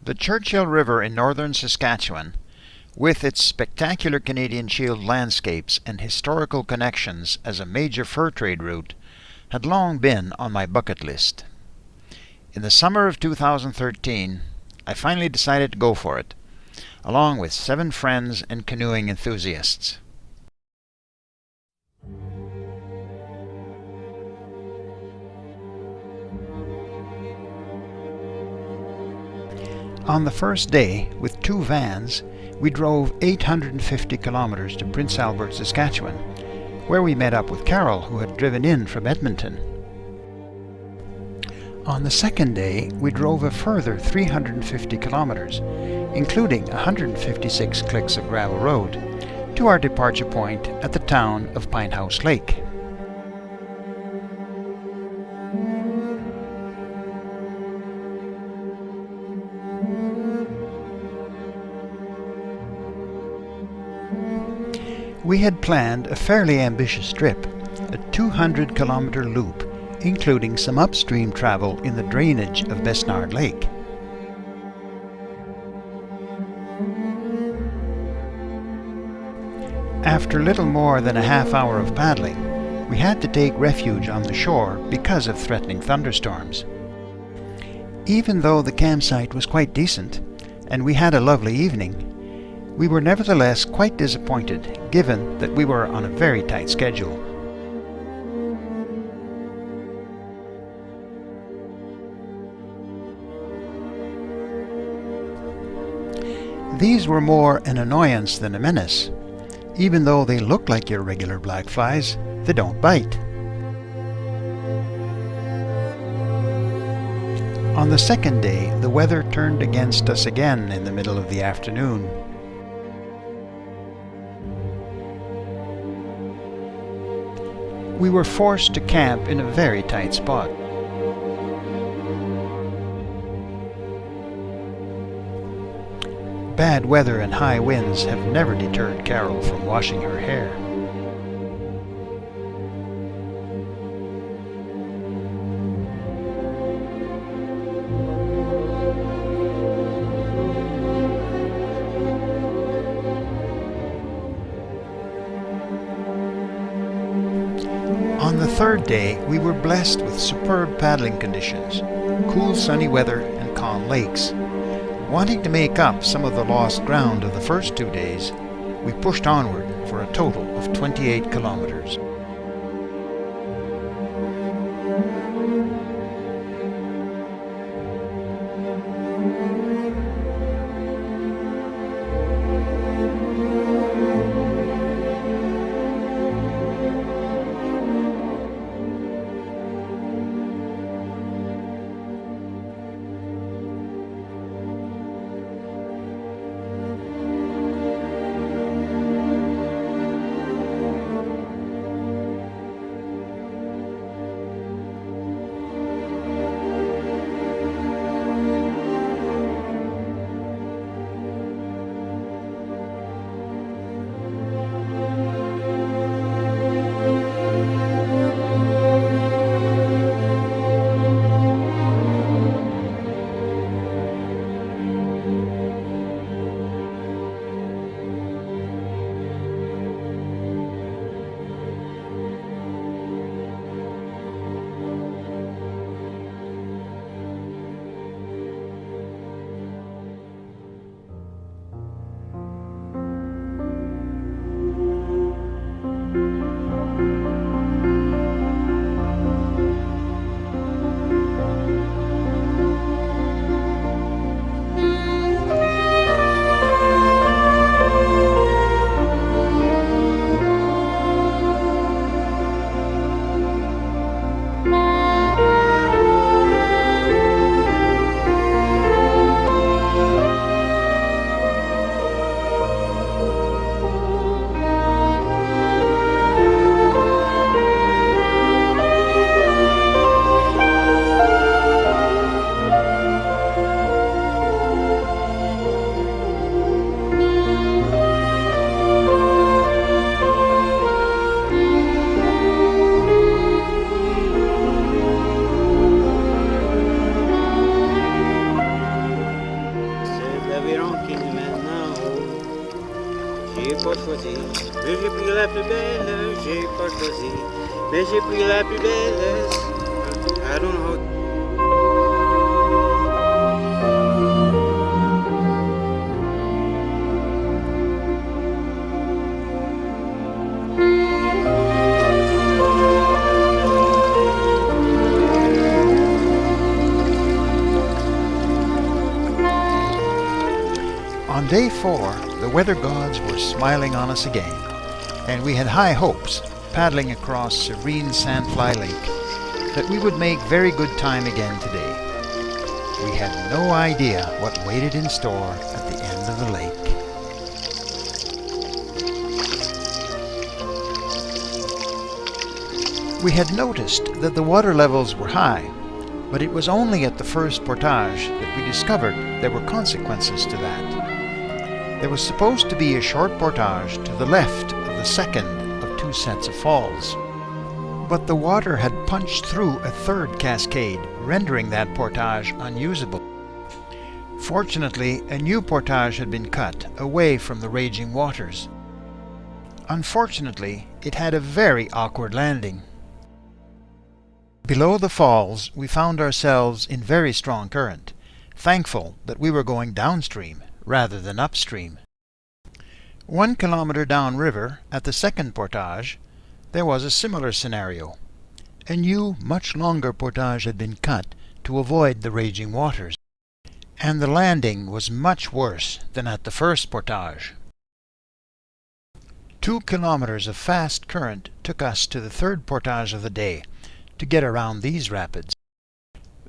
The Churchill River in northern Saskatchewan, with its spectacular Canadian Shield landscapes and historical connections as a major fur trade route, had long been on my bucket list. In the summer of 2013, I finally decided to go for it, along with 7 friends and canoeing enthusiasts. On the first day, with 2 vans, we drove 850 kilometers to Prince Albert, Saskatchewan, where we met up with Carol, who had driven in from Edmonton. On the second day, we drove a further 350 kilometers, including 156 clicks of gravel road, to our departure point at the town of Pinehouse Lake. We had planned a fairly ambitious trip, a 200-kilometer loop, including some upstream travel in the drainage of Besnard Lake. After little more than a half hour of paddling, we had to take refuge on the shore because of threatening thunderstorms. Even though the campsite was quite decent, and we had a lovely evening, we were nevertheless quite disappointed, given that we were on a very tight schedule. These were more an annoyance than a menace. Even though they look like your regular black flies, they don't bite. On the second day, the weather turned against us again in the middle of the afternoon. We were forced to camp in a very tight spot. Bad weather and high winds have never deterred Carol from washing her hair. On the third day, we were blessed with superb paddling conditions, cool sunny weather and calm lakes. Wanting to make up some of the lost ground of the first 2 days, we pushed onward for a total of 28 kilometers. fini maintenant. J'ai pas choisi, mais j'ai pris la plus belle. J'ai pas choisi, mais j'ai pris la plus belle. I don't know how. On day 4, the weather gods were smiling on us again, and we had high hopes, paddling across serene Sandfly Lake, that we would make very good time again today. We had no idea what waited in store at the end of the lake. We had noticed that the water levels were high, but it was only at the first portage that we discovered there were consequences to that. There was supposed to be a short portage to the left of the second of 2 sets of falls, but the water had punched through a third cascade, rendering that portage unusable. Fortunately, a new portage had been cut away from the raging waters. Unfortunately, it had a very awkward landing. Below the falls, we found ourselves in very strong current, thankful that we were going downstream rather than upstream. 1 kilometer downriver, at the second portage, there was a similar scenario. A new, much longer portage had been cut to avoid the raging waters, and the landing was much worse than at the first portage. 2 kilometers of fast current took us to the third portage of the day to get around these rapids.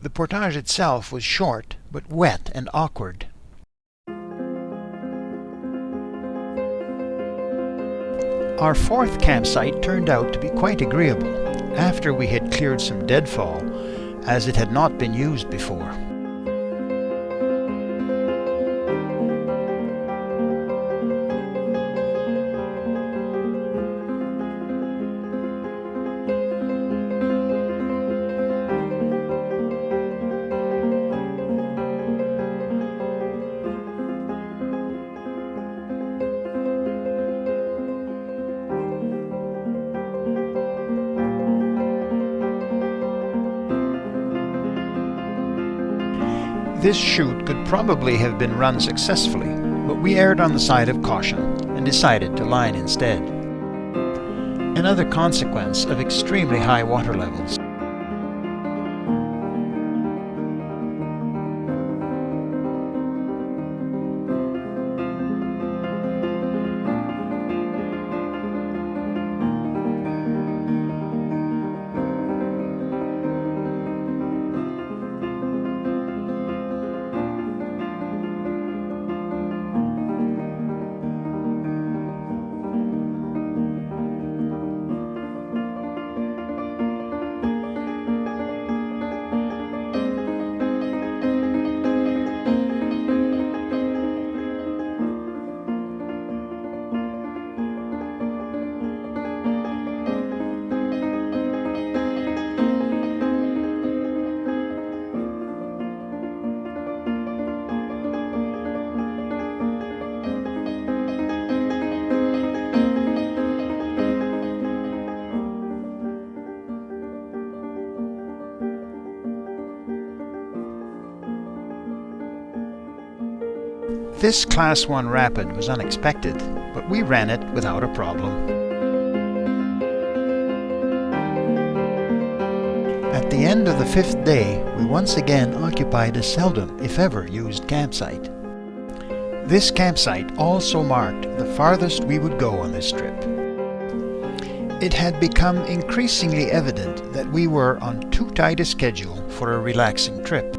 The portage itself was short but wet and awkward. Our fourth campsite turned out to be quite agreeable after we had cleared some deadfall, as it had not been used before. This chute could probably have been run successfully, but we erred on the side of caution and decided to line instead. Another consequence of extremely high water levels. This Class 1 rapid was unexpected, but we ran it without a problem. At the end of the 5th day, we once again occupied a seldom, if ever, used campsite. This campsite also marked the farthest we would go on this trip. It had become increasingly evident that we were on too tight a schedule for a relaxing trip.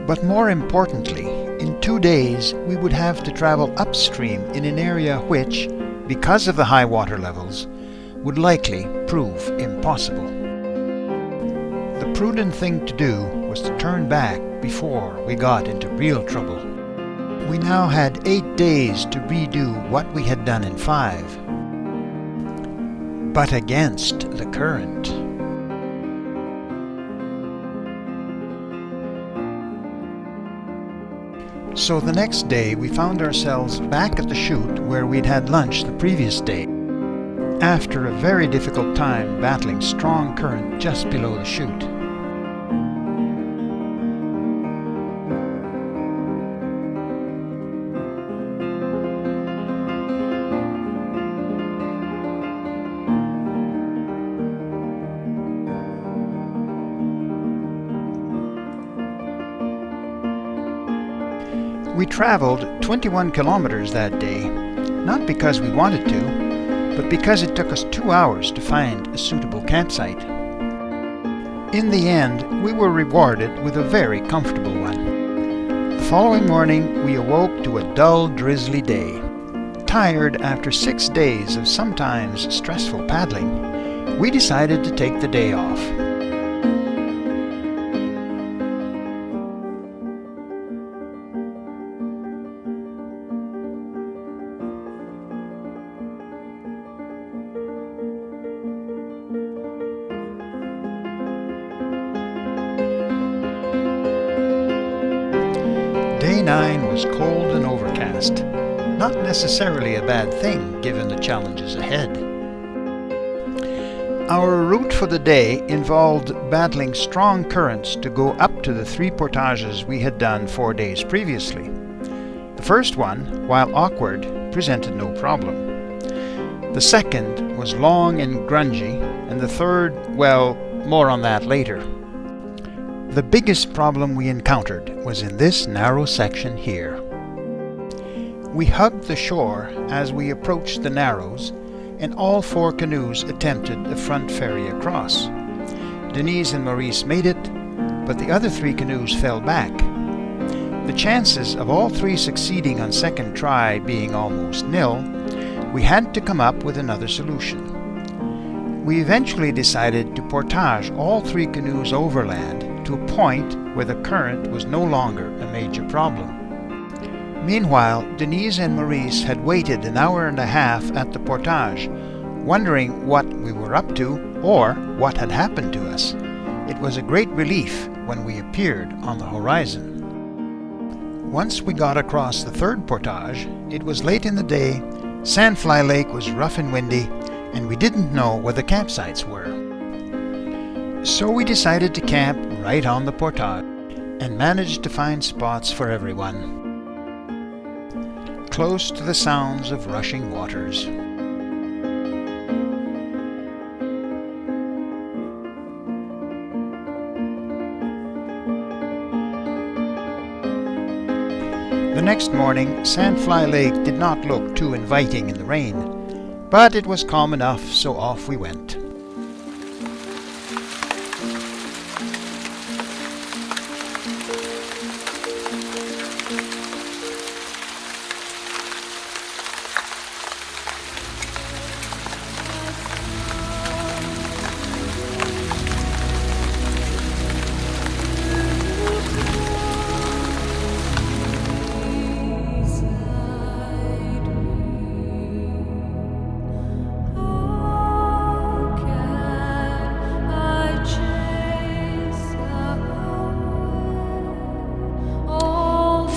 But more importantly, in 2 days we would have to travel upstream in an area which, because of the high water levels, would likely prove impossible. The prudent thing to do was to turn back before we got into real trouble. We now had 8 days to redo what we had done in 5, but against the current. So the next day we found ourselves back at the chute where we'd had lunch the previous day, after a very difficult time battling strong current just below the chute. We traveled 21 kilometers that day, not because we wanted to, but because it took us 2 hours to find a suitable campsite. In the end, we were rewarded with a very comfortable one. The following morning, we awoke to a dull, drizzly day. Tired after 6 days of sometimes stressful paddling, we decided to take the day off. Day 9 was cold and overcast, not necessarily a bad thing given the challenges ahead. Our route for the day involved battling strong currents to go up to the 3 portages we had done 4 days previously. The first one, while awkward, presented no problem. The second was long and grungy, and the third, well, more on that later. The biggest problem we encountered was in this narrow section here. We hugged the shore as we approached the narrows, and all 4 canoes attempted a front ferry across. Denise and Maurice made it, but the other 3 canoes fell back. The chances of all 3 succeeding on second try being almost nil, we had to come up with another solution. We eventually decided to portage all 3 canoes overland to a point where the current was no longer a major problem. Meanwhile, Denise and Maurice had waited an hour and a half at the portage, wondering what we were up to or what had happened to us. It was a great relief when we appeared on the horizon. Once we got across the 3rd portage, it was late in the day, Sandfly Lake was rough and windy, and we didn't know where the campsites were. So we decided to camp right on the portage and managed to find spots for everyone, close to the sounds of rushing waters. The next morning, Sandfly Lake did not look too inviting in the rain, but it was calm enough, so off we went.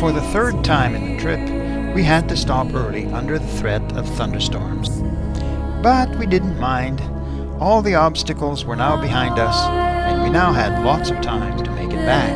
For the 3rd time in the trip, we had to stop early under the threat of thunderstorms. But we didn't mind. All the obstacles were now behind us, and we now had lots of time to make it back.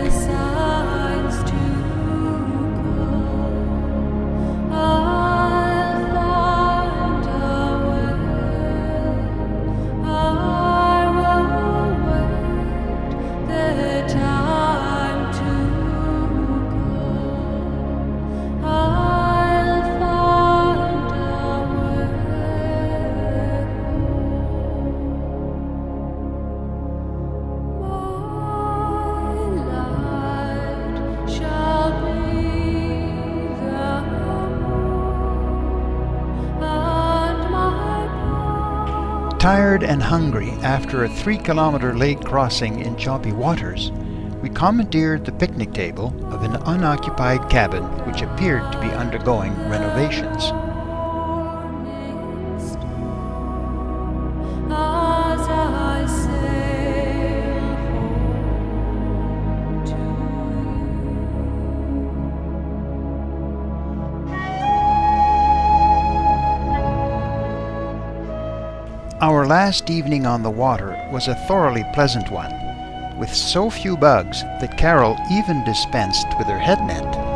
Tired and hungry after a 3-kilometer lake crossing in choppy waters, we commandeered the picnic table of an unoccupied cabin which appeared to be undergoing renovations. last evening on the water was a thoroughly pleasant one, with so few bugs that Carol even dispensed with her head net.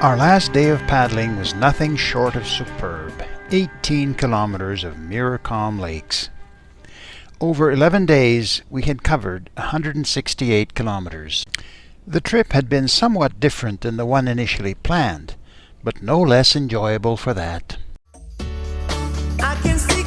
Our last day of paddling was nothing short of superb. 18 kilometers of mirror calm lakes. Over 11 days we had covered 168 kilometers. The trip had been somewhat different than the one initially planned, but no less enjoyable for that. I can see